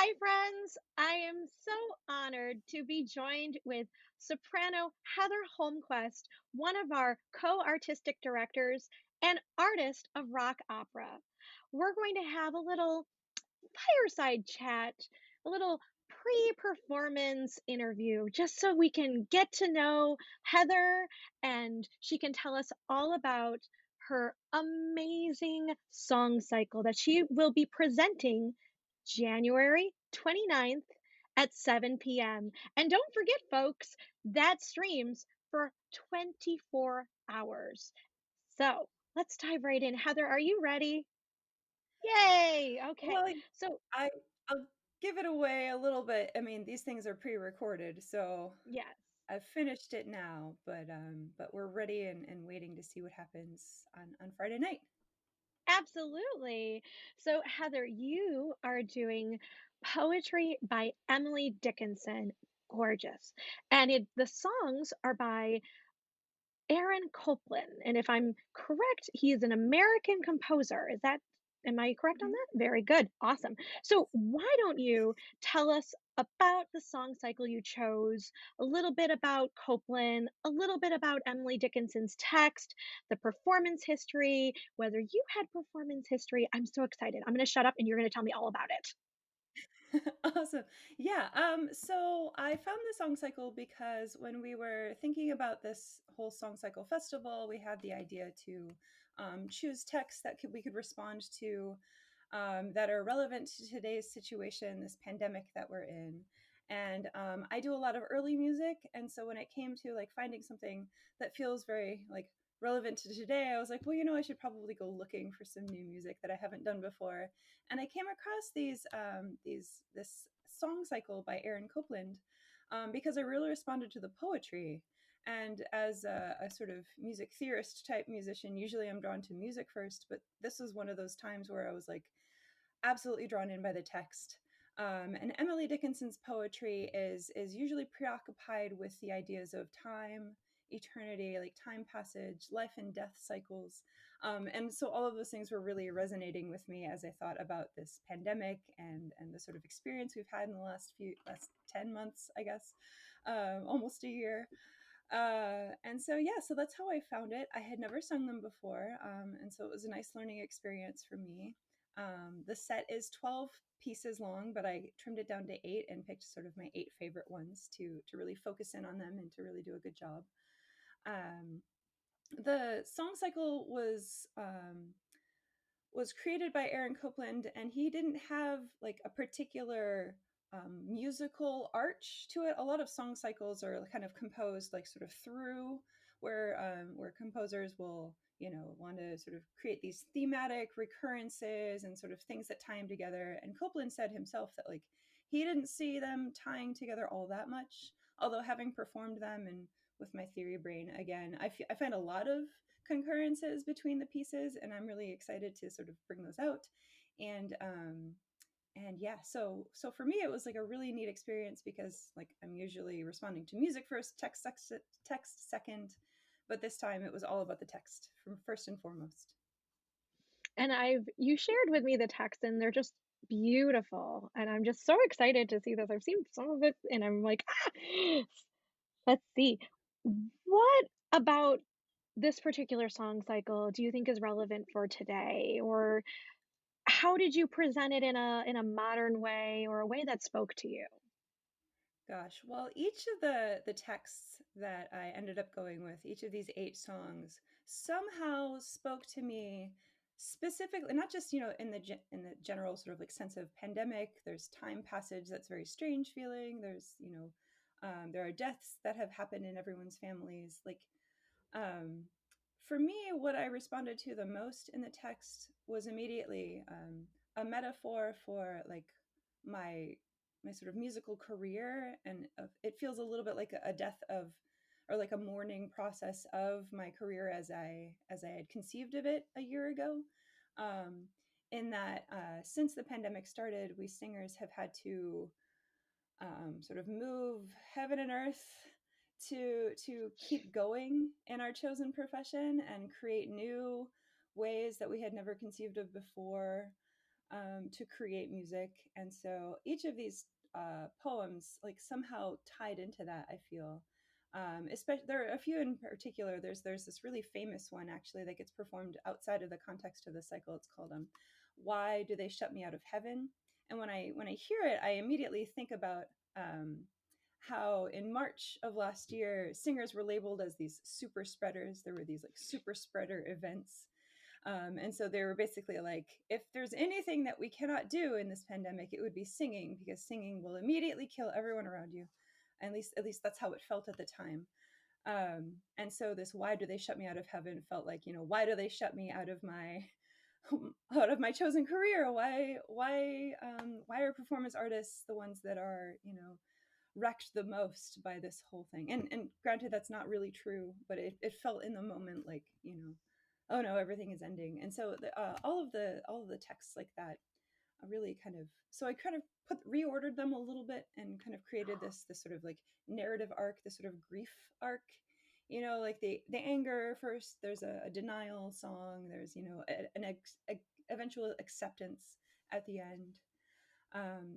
Hi, friends. I am so honored to be joined with soprano Heather Holmquest, one of our co artistic directors and artist of rock opera. We're going to have a little fireside chat, a little pre performance interview, just so we can get to know Heather and she can tell us all about her amazing song cycle that she will be presenting January 29th at 7 p.m. And don't forget, folks, that streams for 24 hours. So let's dive right in. Heather, are you ready? Yay! Okay. Well, So, I I'll give it away a little bit. I mean, these things are pre-recorded, so yes, I've finished it now, but we're ready and waiting to see what happens on Friday night. absolutely. So, Heather, you are doing poetry by Emily Dickinson. Gorgeous. And the songs are by Aaron Copeland. And if I'm correct, he is an American composer. Am I correct on Mhm. that? Very good. Awesome. So, Yes. why don't you tell us about the song cycle you chose, a little bit about Copeland, a little bit about Emily Dickinson's text, the performance history, whether you had performance history. I'm so excited. I'm going to shut up and you're going to tell me all about it. Awesome. Yeah, so I found the song cycle because when we were thinking about this whole song cycle festival, we had the idea to choose texts that we could respond to that are relevant to today's situation, this pandemic that we're in. And I do a lot of early music, and so when it came to like finding something that feels very like relevant to today, I was like, well, I should probably go looking for some new music that I haven't done before. And I came across this song cycle by Aaron Copeland because I really responded to the poetry. And as a sort of music theorist type musician, usually I'm drawn to music first, but this was one of those times where I was like absolutely drawn in by the text. And Emily Dickinson's poetry is usually preoccupied with the ideas of time, eternity, like time passage, life and death cycles. And so all of those things were really resonating with me as I thought about this pandemic and the sort of experience we've had in the last 10 months, I guess, almost a year. And so yeah, so that's how I found it. I had never sung them before, and so it was a nice learning experience for me. The set is 12 pieces long, but I trimmed it down to 8 and picked sort of my 8 favorite ones to really focus in on them and to really do a good job. Um, the song cycle was created by Aaron Copeland, and he didn't have like a particular musical arch to it. A lot of song cycles are kind of composed like sort of through, where composers will want to sort of create these thematic recurrences and sort of things that tie them together. And Copeland said himself that like he didn't see them tying together all that much, although having performed them and with my theory brain again, I find a lot of concurrences between the pieces, and I'm really excited to sort of bring those out. And and yeah, so for me, it was like a really neat experience because like I'm usually responding to music first, text second, but this time it was all about the text from first and foremost. And you shared with me the text, and they're just beautiful. And I'm just so excited to see this. I've seen some of it, and I'm like, let's see. What about this particular song cycle do you think is relevant for today? Or how did you present it in a modern way or a way that spoke to you? Gosh, well, each of the texts that I ended up going with, each of these 8 songs, somehow spoke to me specifically, not just in in the general sort of like sense of pandemic. There's time passage that's very strange feeling. There's there are deaths that have happened in everyone's families. Like um, for me, what I responded to the most in the text was immediately a metaphor for like my my sort of musical career, and it feels a little bit like a death of, or like a mourning process of my career as I had conceived of it a year ago. Um, in that, since the pandemic started, we singers have had to sort of move heaven and earth to keep going in our chosen profession and create new ways that we had never conceived of before. to create music. And so each of these poems like somehow tied into that, I feel. Especially, there are a few in particular. There's this really famous one actually that gets performed outside of the context of the cycle. It's called "Why Do They Shut Me Out of Heaven?" And when I hear it, I immediately think about um, how in March of last year, singers were labeled as these super spreaders. There were these like super spreader events. And so they were basically like, if there's anything that we cannot do in this pandemic, it would be singing, because singing will immediately kill everyone around you. At least that's how it felt at the time. And so this "why do they shut me out of heaven" felt like, why do they shut me out of my out of my chosen career? Why are performance artists the ones that are, wrecked the most by this whole thing? And granted, that's not really true, but it felt in the moment like, oh no, everything is ending. And so all of the texts like that really kind of, so I kind of reordered them a little bit and kind of created this sort of like narrative arc, this sort of grief arc. Like the anger first, there's a denial song, there's eventual acceptance at the end.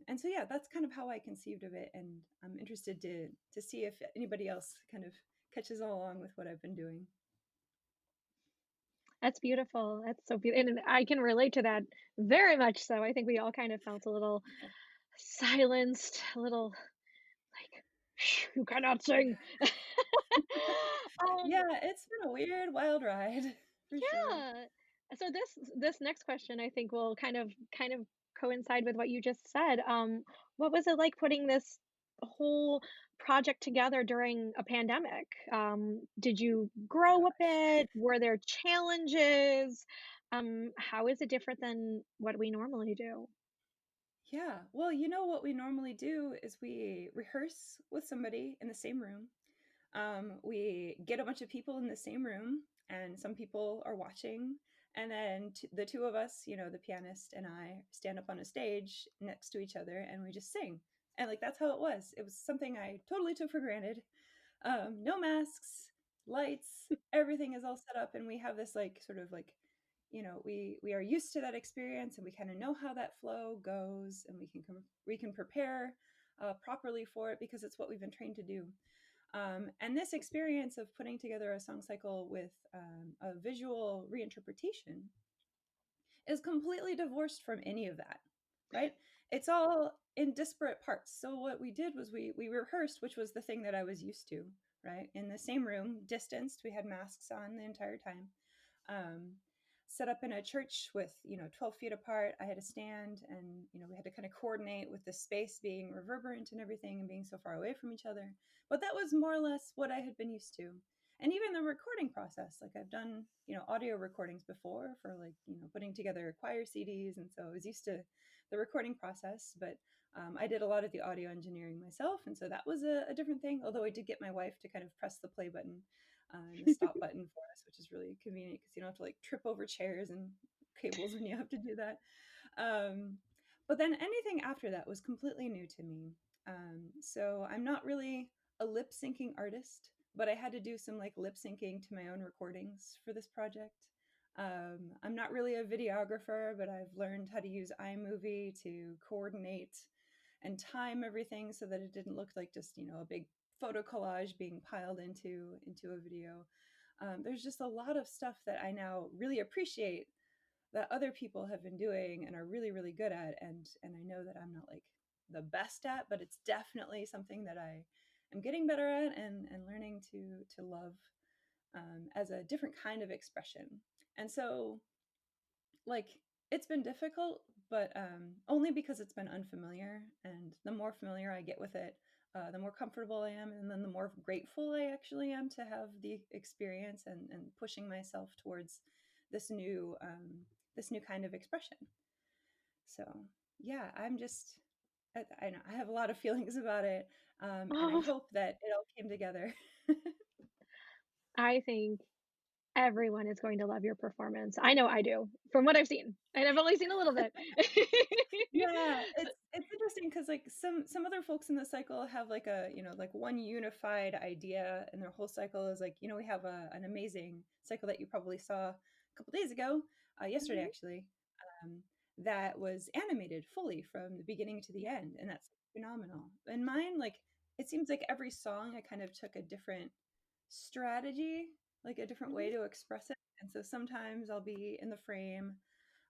And so yeah, that's kind of how I conceived of it, and I'm interested to see if anybody else kind of catches along with what I've been doing. That's beautiful. That's so beautiful, and I can relate to that very much so. I think we all kind of felt a little silenced, a little like, "Shh, you cannot sing." Um, Yeah, it's been a weird, wild ride for sure. yeah. So this next question I think will kind of coincide with what you just said. What was it like putting this whole project together during a pandemic? Did you grow a bit? Were there challenges? How is it different than what we normally do? Yeah. Well, what we normally do is we rehearse with somebody in the same room. We get a bunch of people in the same room, and some people are watching. And then the two of us, the pianist and I, stand up on a stage next to each other and we just sing. And like that's how it was. It was something I totally took for granted. No masks, lights, everything is all set up, and we have this like sort of like, we are used to that experience, and we kind of know how that flow goes, and we can prepare properly for it because it's what we've been trained to do. And this experience of putting together a song cycle with a visual reinterpretation is completely divorced from any of that, right? It's all in disparate parts. So what we did was we rehearsed, which was the thing that I was used to, right? In the same room, distanced, we had masks on the entire time. Um, Set up in a church with 12 feet apart. I had a stand, and we had to kind of coordinate with the space being reverberant and everything and being so far away from each other. But that was more or less what I had been used to. And even the recording process, like I've done audio recordings before for like putting together choir CDs, and so I was used to the recording process. But I did a lot of the audio engineering myself, and so that was a different thing, although I did get my wife to kind of press the play button and the stop button for us, which is really convenient because you don't have to like trip over chairs and cables when you have to do that. um, but then anything after that was completely new to me. So I'm not really a lip syncing artist, but I had to do some like lip syncing to my own recordings for this project. I'm not really a videographer, but I've learned how to use iMovie to coordinate and time everything so that it didn't look like just a big photo collage being piled into a video. There's just a lot of stuff that I now really appreciate that other people have been doing and are really really good at, and I know that I'm not like the best at, but it's definitely something that I am getting better at and learning to love as a different kind of expression. And so like it's been difficult, but only because it's been unfamiliar. And the more familiar I get with it, the more comfortable I am, and then the more grateful I actually am to have the experience and pushing myself towards this new this new kind of expression. So yeah, I'm just I know I have a lot of feelings about it, and I Oh, hope that it all came together. I think everyone is going to love your performance. I know I do, from what I've seen, and I've only seen a little bit. Yeah, it's interesting because like some other folks in the cycle have like a like one unified idea, and their whole cycle is like we have an amazing cycle that you probably saw a couple days ago, yesterday Mhm. actually, um, that was animated fully from the beginning to the end, and that's phenomenal. And mine, like, it seems like every song I kind of took a different strategy, like a different Mhm. way to express it. And so sometimes I'll be in the frame,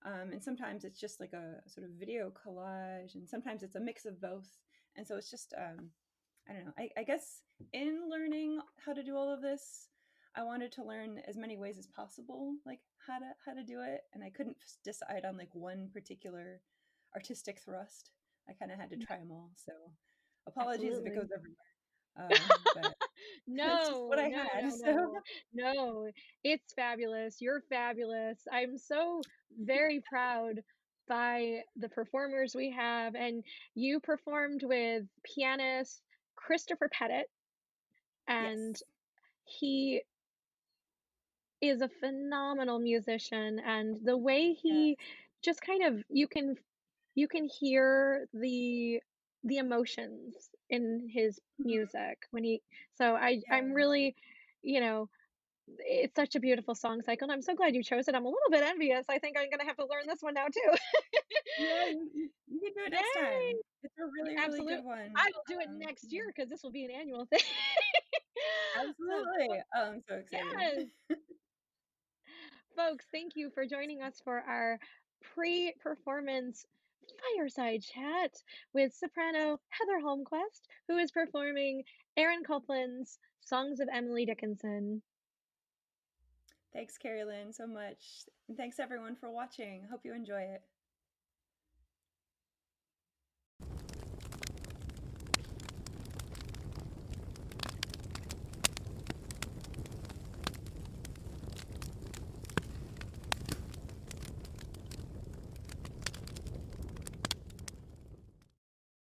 and sometimes it's just like a sort of video collage, and sometimes it's a mix of both. And so it's just, I don't know. I guess in learning how to do all of this, I wanted to learn as many ways as possible, like how to do it, and I couldn't decide on like one particular artistic thrust. I kind of had to Yeah, try them all. So apologies if it goes absolutely. everywhere, but it's just what No, I no, had. no, So no, no. It's fabulous. You're fabulous. I'm so very proud by the performers we have, and you performed with pianist Christopher Pettit, and yes, he is a phenomenal musician, and the way he yes, just kind of you can hear the emotions in his mhm, music when he so I'm yeah, really, you know, it's such a beautiful song cycle, and I'm so glad you chose it. I'm a little bit envious. I think I'm gonna have to learn this one now too. yeah. You can do it next Yay! time. It's a really really Absolutely. good one. I will do it next year Yeah, because this will be an annual thing. So, absolutely. Oh, I'm so excited. yes. Folks, thank you for joining us for our pre performance fireside chat with soprano Heather Holmquest, who is performing Aaron Copland's Songs of Emily Dickinson. Thanks, Carrie Lynn, so much. And thanks everyone for watching. Hope you enjoy it.